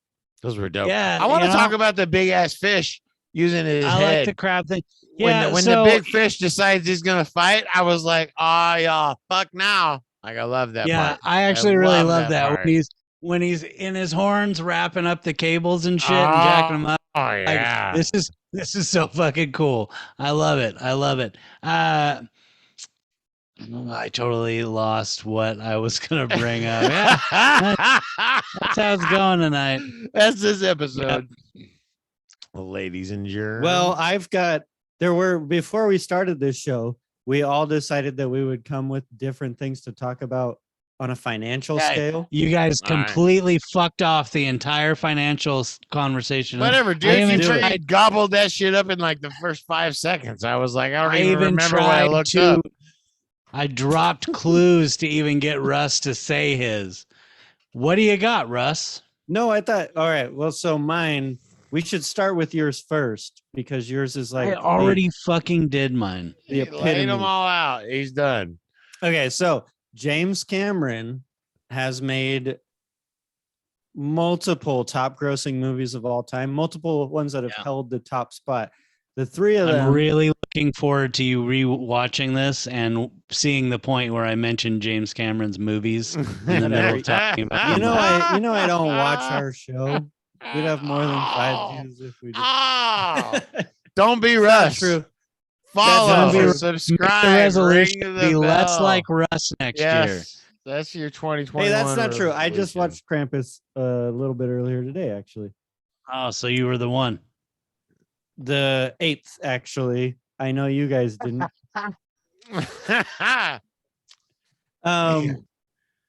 Those were dope. Yeah, I want to you talk know- about the big ass fish using his I head. like the crab thing. when Yeah, when so, the big fish decides he's gonna fight, I was like, oh y'all, fuck now. Like I love that yeah, part. I actually really love love that that part. when he's in his horns wrapping up the cables and shit and jacking them up. Oh Like, yeah. this is so fucking cool. I love it. I love it. I totally lost what I was gonna bring up. Yeah, that's how it's going tonight. That's this episode. Ladies and germs. Well, before we started this show, we all decided that we would come with different things to talk about on a financial Yeah, scale. You guys All right. completely fucked off the entire financial conversation. whatever, I dude. You even tried- freaking gobbled that shit up in like the first 5 seconds. I was like, I don't I even even remember what I tried looked to. up. I dropped clues to even get Russ to say his. What do you got, Russ? No, I thought, all right, well, so mine, we should start with yours first because yours is like I already fucking did mine. the He laid epitome. them all out. He's done. Okay, so James Cameron has made multiple top grossing movies of all time, multiple ones that have Yeah. held the top spot. The three of I'm them, really looking forward to you re-watching this and seeing the point where I mentioned James Cameron's movies in the middle of talking about you know, them. I don't watch our show. We'd have more than 5 views if we did. Oh, don't be Not Russ. true. Follow, Don't be- subscribe, the resolution ring the be less bell. like Russ next year. Yes, that's your 2021. Hey, that's not true. I just resolution. watched Krampus a little bit earlier today, actually. Oh, so you were the one. The 8th, actually. I know you guys didn't.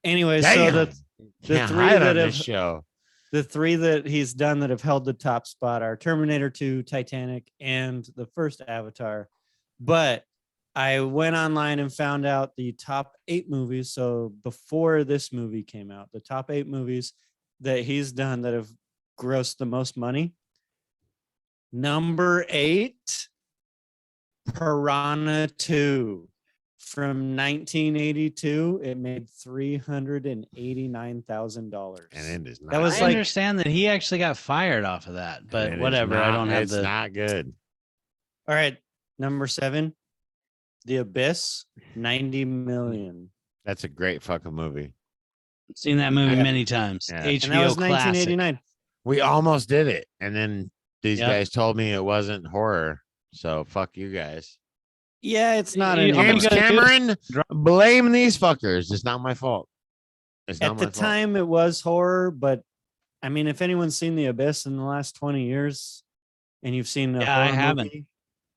Anyway, so Damn. the Can't three hide that on this have- show. the three that he's done that have held the top spot are Terminator 2, Titanic, and the first Avatar. But I went online and found out the top 8 movies. So before this movie came out, the top 8 movies that he's done that have grossed the most money. Number 8, Piranha 2. From 1982, it made $389,000. And it is not. That was I like- understand that he actually got fired off of that, and but it is whatever. I not- don't have It's the. not good. All right, number 7, The Abyss, 90 million. That's a great fucking movie. Seen that movie Yeah. many times. Yeah. HBO And that was classic. 1989. We almost did it, and then these Yep. guys told me it wasn't horror. So fuck you guys. Yeah, it's not You- anymore. I'm James gonna do- Cameron, blame these fuckers. It's not my fault. It's not At my the fault. time, it was horror, but I mean, if anyone's seen The Abyss in the last 20 years and you've seen a Yeah, I horror haven't. movie,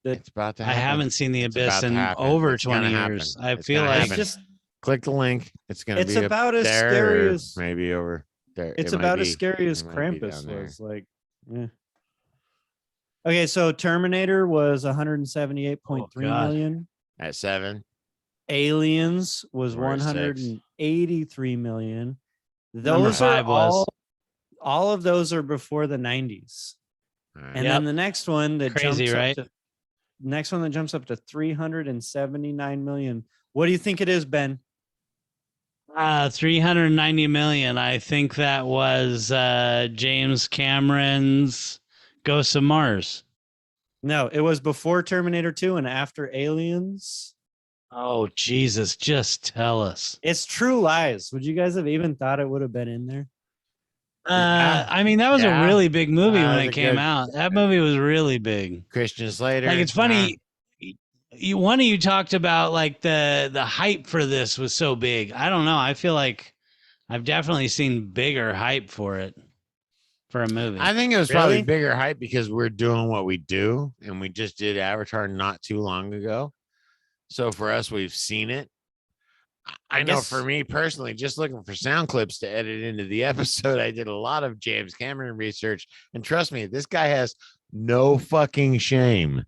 It's about to I happen. haven't seen The It's about Abyss to in happen. over It's gonna 20 happen. years. I It's feel gonna like it's happen. just Click the link. It's gonna it's be about as there scary or as maybe over there. it's It might about as be- scary as it might be Krampus down there. was. Like, yeah. Okay, so Terminator was 178.3 God. million. At 7. Aliens was We're at 6. 183 million. Number Those are 5 was. all of those are before the 90s. All right. And Yep. then the next one that Crazy, jumps right? up to next one that jumps up to 379 million. What do you think it is, Ben? 390 million. I think that was James Cameron's Ghosts of Mars. No, it was before Terminator 2 and after Aliens. Oh Jesus! Just tell us. It's True Lies. Would you guys have even thought it would have been in there? Yeah. I mean, that was Yeah. a really big movie That when was it a came good- out. That movie was really big. Christian Slater. Like it's funny. One of you talked about like the hype for this was so big. I don't know. I feel like I've definitely seen bigger hype for it for a movie. I think it was probably Really? bigger hype because we're doing what we do, and we just did Avatar not too long ago. So for us, we've seen it. I know guess- for me personally, just looking for sound clips to edit into the episode, I did a lot of James Cameron research, and trust me, this guy has no fucking shame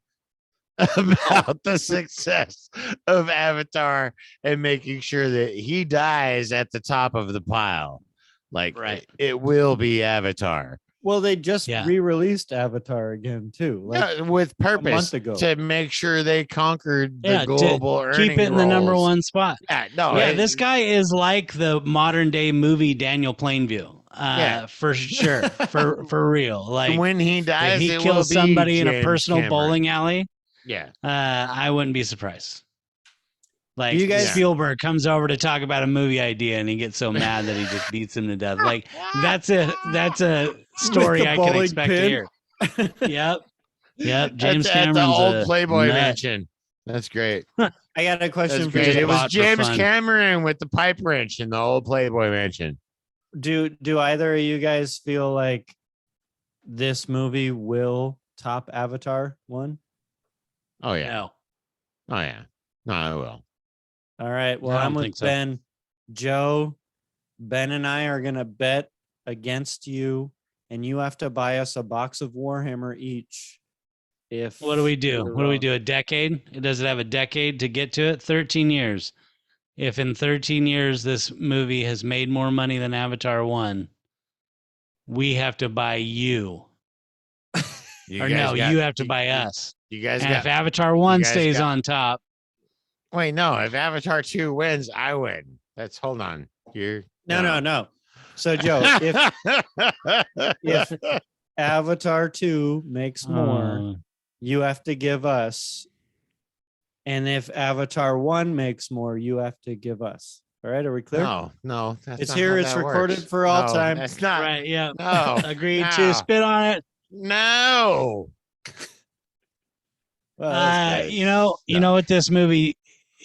about the success of Avatar and making sure that he dies at the top of the pile. Like, Right. it will be Avatar. Well, they just Yeah. re-released Avatar again too. Like, Yeah, with purpose month ago. to make sure they conquered the Yeah, to global earning Keep it in the number rolls. one spot. Yeah, no, Yeah, it- this guy is like the modern day movie Daniel Plainview. Yeah. For sure, for real. Like when he if dies, he it will kills be somebody in a James personal Cameron. bowling alley, Yeah, I wouldn't be surprised. Like You guys- Spielberg comes over to talk about a movie idea and he gets so mad that he just beats him to death. Like that's a story the I can bowling expect pin? to hear. Yep. Yep. James at the Cameron's old a Playboy nut. Mansion. That's great. I got a question That's for great. you. It was Spot for James fun. Cameron with the pipe wrench in the old Playboy Mansion. Do either of you guys feel like this movie will top Avatar 1? Oh yeah. No. Oh yeah. No, I will. All right. Well, I I'm don't with think so. Ben. Joe, Ben and I are going to bet against you, and you have to buy us a box of Warhammer each. If What do we do? we're What do we wrong. do? A decade? Does it have a decade to get to it? 13 years. If in 13 years this movie has made more money than Avatar 1, we have to buy you. You Or guys no, got- you have to buy us. You guys And if got. Avatar 1 guys stays got- on top, Wait, no. If Avatar 2 wins, I win. That's hold on. You're No. So, Joe, if Avatar 2 makes more, you have to give us. And if Avatar 1 makes more, you have to give us. All right. Are we clear? no, that's It's not here, how it's that recorded works. for all No, time. That's not. right, yeah. No, Agreed no. to spit on it. no. Well, that's You know what this movie,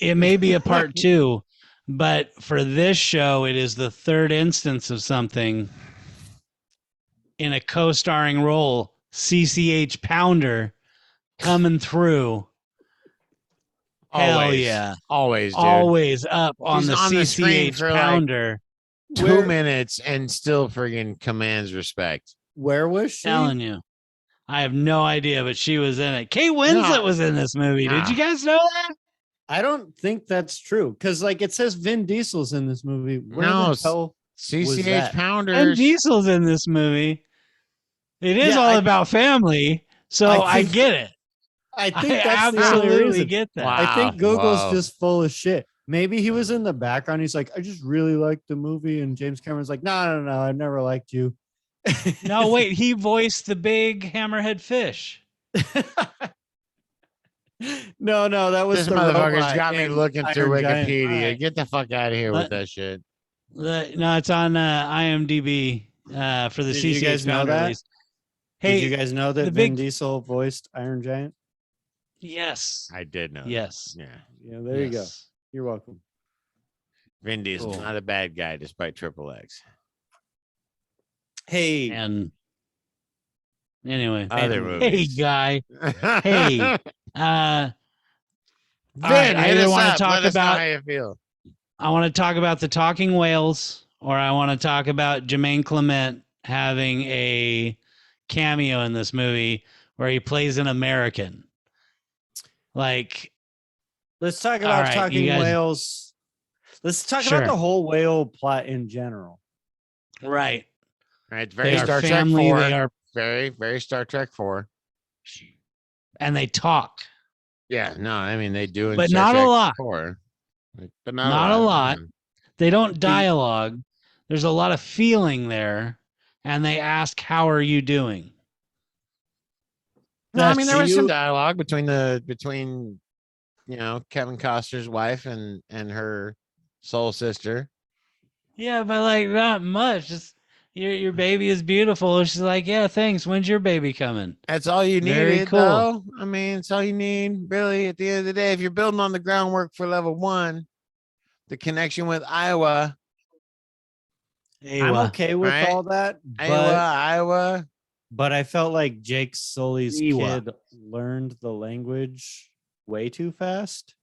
it may be a part 2, but for this show, it is the third instance of something in a co-starring role, CCH Pounder coming through. Hell Always. yeah. Always, dude. Always up on He's the on the screen CCH for, like, Pounder. 2 minutes and still friggin' commands respect. Where was she? Telling you. I have no idea, but she was in it. Kate Winslet No. was in this movie. Did No. you guys know that? I don't think that's true because, like, it says Vin Diesel's in this movie. Where No, the hell? CCH that? And Pounders. Diesel's in this movie. It is Yeah, all about family, so I think- get it. I think I that's the only absolutely reason. get that. Wow. I think Google's Whoa. just full of shit. Maybe he was in the background. He's like, I just really liked the movie, and James Cameron's like, no, I've never liked you. No, wait, he voiced the big hammerhead fish. no, that was This the motherfucker's robot got me in looking through Iron Giant. Wikipedia. Alright. Get the fuck out of here Let- with that shit. No, it's on IMDb for the Did CCH you guys know Founder that? release. Hey, Did you guys know that the Vin big- Diesel voiced Iron Giant? yes, I did know. that. yes, Yeah. Yeah, there you go. yes. You're welcome. Vin Diesel's Cool. not a bad guy despite Triple X. Hey, And anyway, Other Hey, hey movies. guy, hey, Vin, all right, I hit either us wanna up. talk Let us know about- how you feel. I want to talk about the talking whales, or I want to talk about Jermaine Clement having a cameo in this movie where he plays an American. Like, let's talk All about right, talking you guys- whales. Let's talk Sure. about the whole whale plot in general. right? Right, it's They very are Star Trek family. 4. They are, Very, very Star Trek 4. and they talk. Yeah, no, I mean they do in But Star not a Trek lot. 4. But Not a lot. yeah. They don't dialogue. There's a lot of feeling there, and they ask, "How are you doing?" No, I mean there That's- was some dialogue between Kevin Costner's wife and her soul sister. Yeah, but like not much. Just your baby is beautiful. She's like, yeah, thanks. When's your baby coming? That's all you Very needed, cool. though. I mean, it's all you need, really. At the end of the day, if you're building on the groundwork for level 1, the connection with Iowa, I'm okay with right? all that, Iowa. but I felt like Jake Sully's Iowa. kid learned the language way too fast.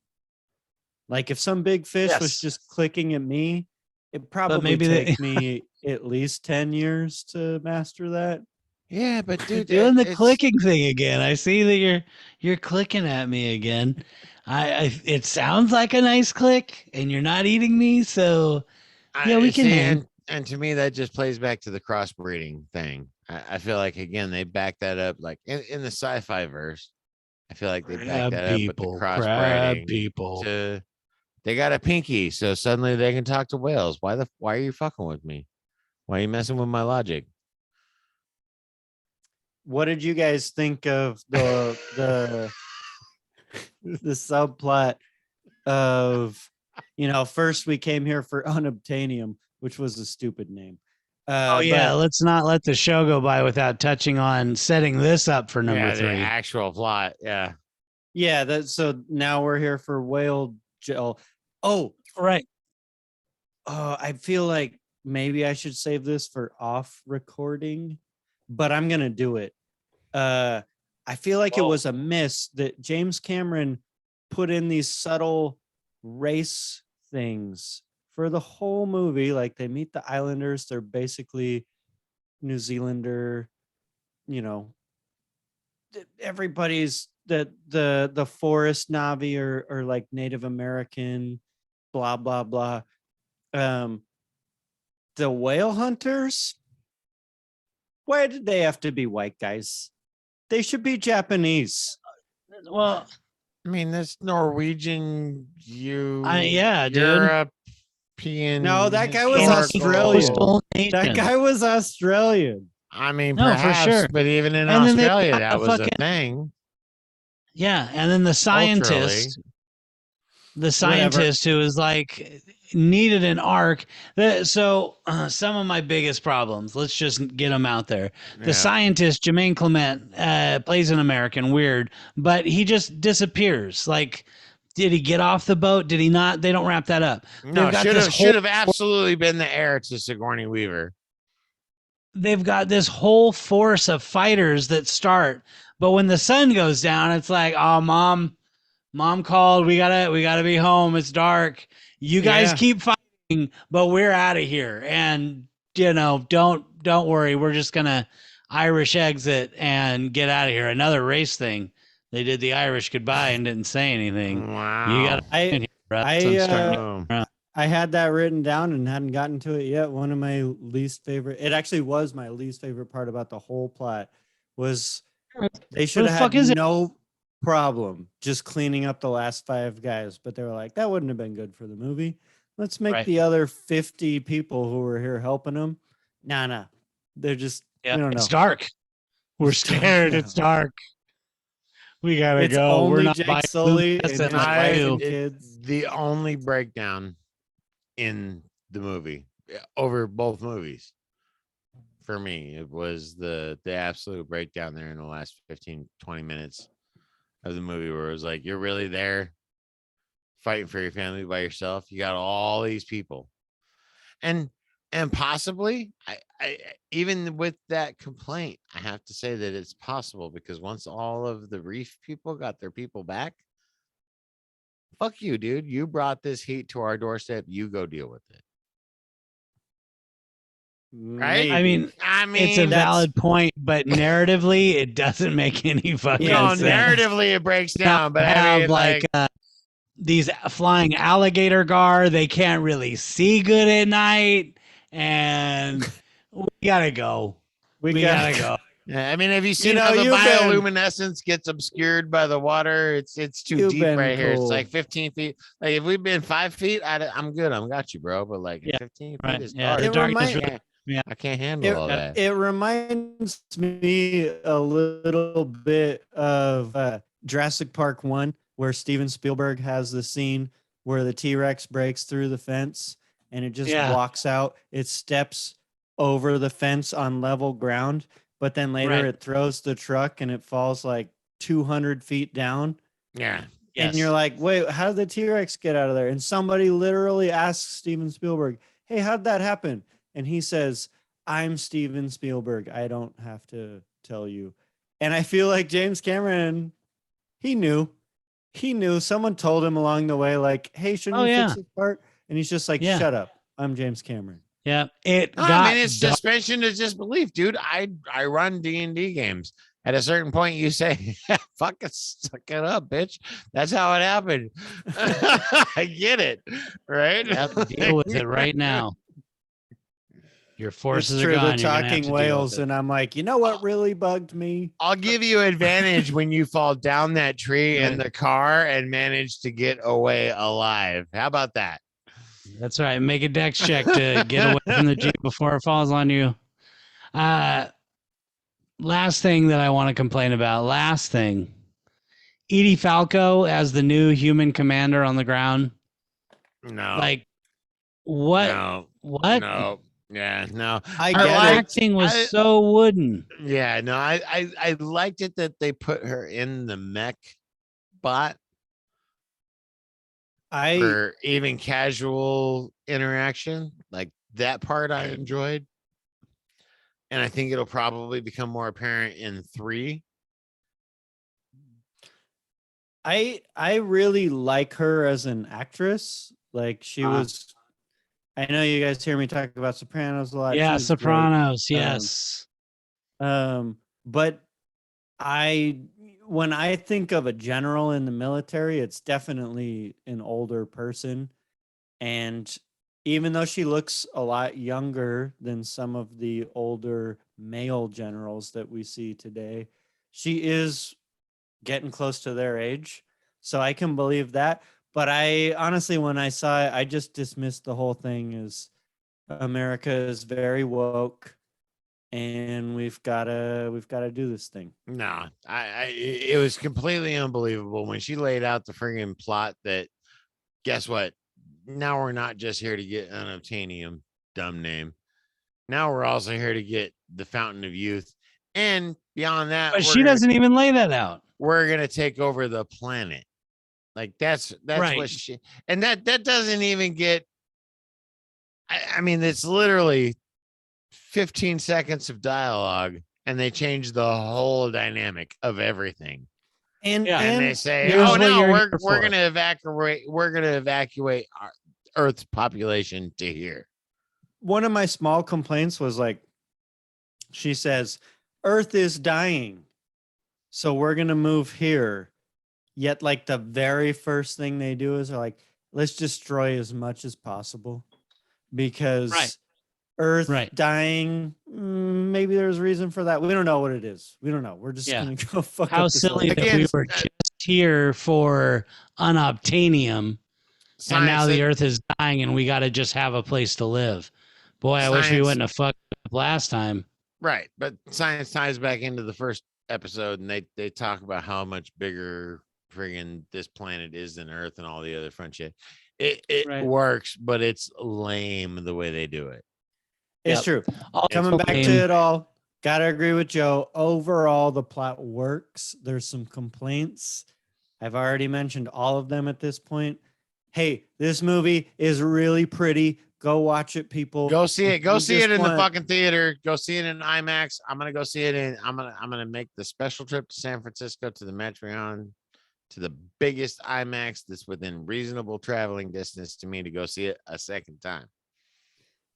Like if some big fish was Yes. just clicking at me, it probably maybe they- take me at least 10 years to master that. Yeah, but dude, Doing the it's- clicking thing again. I see that you're clicking at me again. It sounds like a nice click, and you're not eating me, so yeah, we can hang. and to me, that just plays back to the crossbreeding thing. I feel like again they back that up, like in the sci-fi verse. I feel like they back Crab that up people, with the crab crossbreeding. people. They got a pinky, so suddenly they can talk to whales. Why are you fucking with me? Why are you messing with my logic? What did you guys think of the subplot of, first we came here for unobtainium, which was a stupid name. Oh yeah, but- let's not let the show go by without touching on setting this up for number Yeah, the 3. actual plot. Yeah. yeah. So now we're here for whale gel. Oh, Right. I feel like maybe I should save this for off recording, but I'm gonna do it. I feel like it was a miss that James Cameron put in these subtle race things for the whole movie. Like they meet the islanders, they're basically New Zealander, everybody's the forest Navi or like Native American, blah blah blah. The whale hunters, why did they have to be white guys? They should be Japanese. Well, I mean, this Norwegian, yeah, dude. European. No, that guy was historical- Australian. Coastal That nation. guy was Australian. I mean, No, for perhaps, sure. but even in And then they Australia, got that the was a fucking- thing. Yeah, and then the scientist, who is like needed an arc. So some of my biggest problems. Let's just get them out there. The Yeah. scientist Jermaine Clement plays an American, weird, but he just disappears. Like, did he get off the boat? Did he not? They don't wrap that up. No, They've got should this have whole- should have absolutely been the heir to Sigourney Weaver. They've got this whole force of fighters that start, but when the sun goes down, it's like, oh, mom called. We gotta be home. It's dark. You guys Yeah. keep fighting, but we're out of here. And don't worry. We're just gonna Irish exit and get out of here. Another race thing They did the Irish goodbye and didn't say anything. Wow. You got I Oh. I had that written down and hadn't gotten to it yet. One of my least favorite. It actually was my least favorite part about the whole plot was they should the have fuck had is it? no problem just cleaning up the last 5 guys, but they were like, that wouldn't have been good for the movie. Let's make Right. the other 50 people who were here helping them. Nah. They're just Yeah, we don't know. it's dark. We're It's dark scared. now. It's dark. We gotta It's go. We're only not Jake buying Sully Lucas and his like wife you. and kids. The only breakdown in the movie over both movies for me, it was the absolute breakdown there in the last 15-20 minutes of the movie where it was like, you're really there fighting for your family by yourself. You got all these people, and possibly I even with that complaint, I have to say that it's possible, because once all of the reef people got their people back, fuck you, dude. You brought this heat to our doorstep. You go deal with it. Right? I mean, it's a that's- valid point, but narratively, it doesn't make any fucking Yeah, No, sense. narratively it breaks down, but I Have mean, like these flying alligator guard. They can't really see good at night, and we gotta go. we gotta go. yeah, I mean, have you seen know, how the you've been- bioluminescence gets obscured by the water? It's too You've deep been right here. It's cool. like 15 feet. Like if we've been 5 feet, I'm good. I'm got you, bro. But like Yeah, 15 feet right. is Yeah, dark. the It darkness remind- really- yeah. I can't handle all that. It reminds me a little bit of Jurassic Park 1, where Steven Spielberg has the scene where the T-Rex breaks through the fence and it just Yeah. walks out. It steps over the fence on level ground, but then later Right. it throws the truck and it falls like 200 feet down. Yeah. And you're like, wait, how did the T-Rex get out of there? And somebody literally asks Steven Spielberg, hey, how'd that happen? And he says, I'm Steven Spielberg. I don't have to tell you. And I feel like James Cameron, he knew. He knew. Someone told him along the way, like, hey, shouldn't Oh, you yeah. fix this part? And he's just like, Yeah. shut up. I'm James Cameron. Yeah, it No, got I mean, it's dark. suspension of disbelief, dude. I run D&D games. At a certain point, you say, "Fucking suck it up, bitch." That's how it happened. I get it, right? Yep, deal with it right now. Your forces It's are true, gone. the You're gonna have to talking deal with whales. it. And I'm like, you know what really bugged me? I'll give you advantage when you fall down that tree in the car and manage to get away alive. How about that? That's right. Make a dex check to get away from the Jeep before it falls on you. Last thing that I want to complain about. Last thing. Edie Falco as the new human commander on the ground. No, Like, what? no, What? no, yeah, no. I Her get it. acting was I- so wooden. Yeah, no, I liked it that they put her in the mech bot for even casual interaction. Like that part I enjoyed. And I think it'll probably become more apparent in 3. I really like her as an actress. Like she was. I know you guys hear me talk about Sopranos a lot. Yeah, She's great. Sopranos. Yes. But when I think of a general in the military, it's definitely an older person. And even though she looks a lot younger than some of the older male generals that we see today, she is getting close to their age. So I can believe that. But I honestly, when I saw it, I just dismissed the whole thing as America is very woke and we've gotta do this thing. No, it was completely unbelievable when she laid out the friggin' plot that, guess what? Now we're not just here to get unobtainium, dumb name. Now we're also here to get the Fountain of Youth. And beyond that, But she doesn't even lay that out. we're gonna take over the planet. Like that's Right. what she, and that doesn't even get, I mean, it's literally 15 seconds of dialogue and they change the whole dynamic of everything. And Yeah. And they say, here's "Oh what no, you're we're here for." gonna evacuate. We're gonna evacuate our Earth's population to here." one of my small complaints was like, she says, Earth is dying. so we're gonna move here. Yet, like the very first thing they do is they're like, let's destroy as much as possible because Right. Earth Right. dying. Maybe there's a reason for that. We don't know what it is. We don't know. We're just Yeah. gonna go fuck How up this silly whole- that we Again, were just here for unobtainium, and now Science the that- Earth is dying, and we got to just have a place to live. Boy, I wish we Science- wouldn't have fucked up last time. Right, but science ties back into the first episode, and they talk about how much bigger friggin' this planet is than Earth and all the other fun shit. It Right. works, but it's lame the way they do it. It's true. Also Coming back to lame. it all, gotta agree with Joe. Overall, the plot works. There's some complaints. I've already mentioned all of them at this point. Hey, this movie is really pretty. Go watch it, people. Go see it. If Go you see just it in the want- fucking theater. Go see it in IMAX. I'm gonna go see it in. I'm gonna make the special trip to San Francisco to the Metreon, to the biggest IMAX that's within reasonable traveling distance to me to go see it a second time.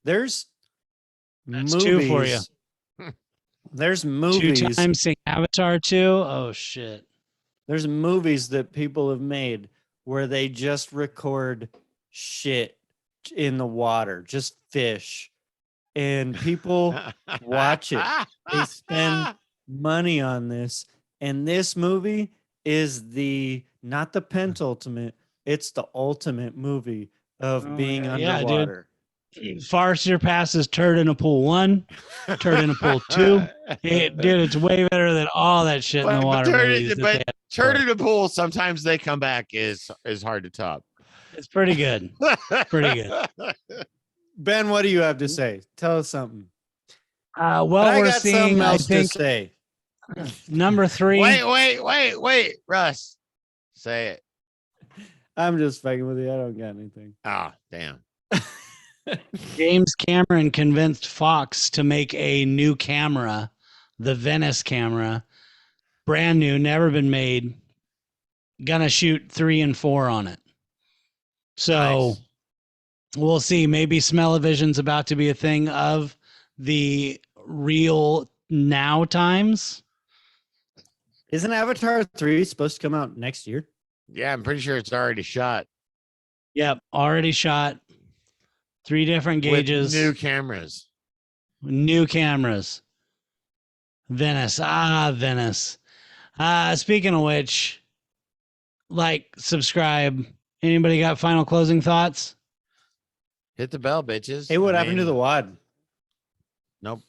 There's That's movies. two for you. There's 2 movies. times seeing Avatar 2. Oh shit. There's movies that people have made where they just record shit in the water, just fish, and people watch it. They spend money on this, and this movie is the not the pentultimate, it's the ultimate movie of Oh, being yeah, dude. underwater. Far surpasses Turd in a Pool 1, Turd in a Pool 2. Dude, it's way better than all that shit in But- the but water Turd- movies. that but they had. Turn in the pool. Sometimes they come back is hard to top. It's pretty good. Pretty good. Ben, what do you have to say? Tell us something. Well, I we're got seeing, something I else to think, say. number 3. Wait, Russ. Say it. I'm just fucking with you. I don't got anything. Oh, damn. James Cameron convinced Fox to make a new camera, the Venice camera, brand new, never been made. Gonna shoot 3 and 4 on it. So Nice. we'll see. Maybe smell-o-vision's about to be a thing of the real now times. Isn't Avatar 3 supposed to come out next year? Yeah, I'm pretty sure it's already shot. Yep, already shot. 3 different gauges. With new cameras. New cameras. Venice. Venice. Speaking of which, like, subscribe. Anybody got final closing thoughts? Hit the bell, bitches. Hey, what I happened to mean, the wad? Nope.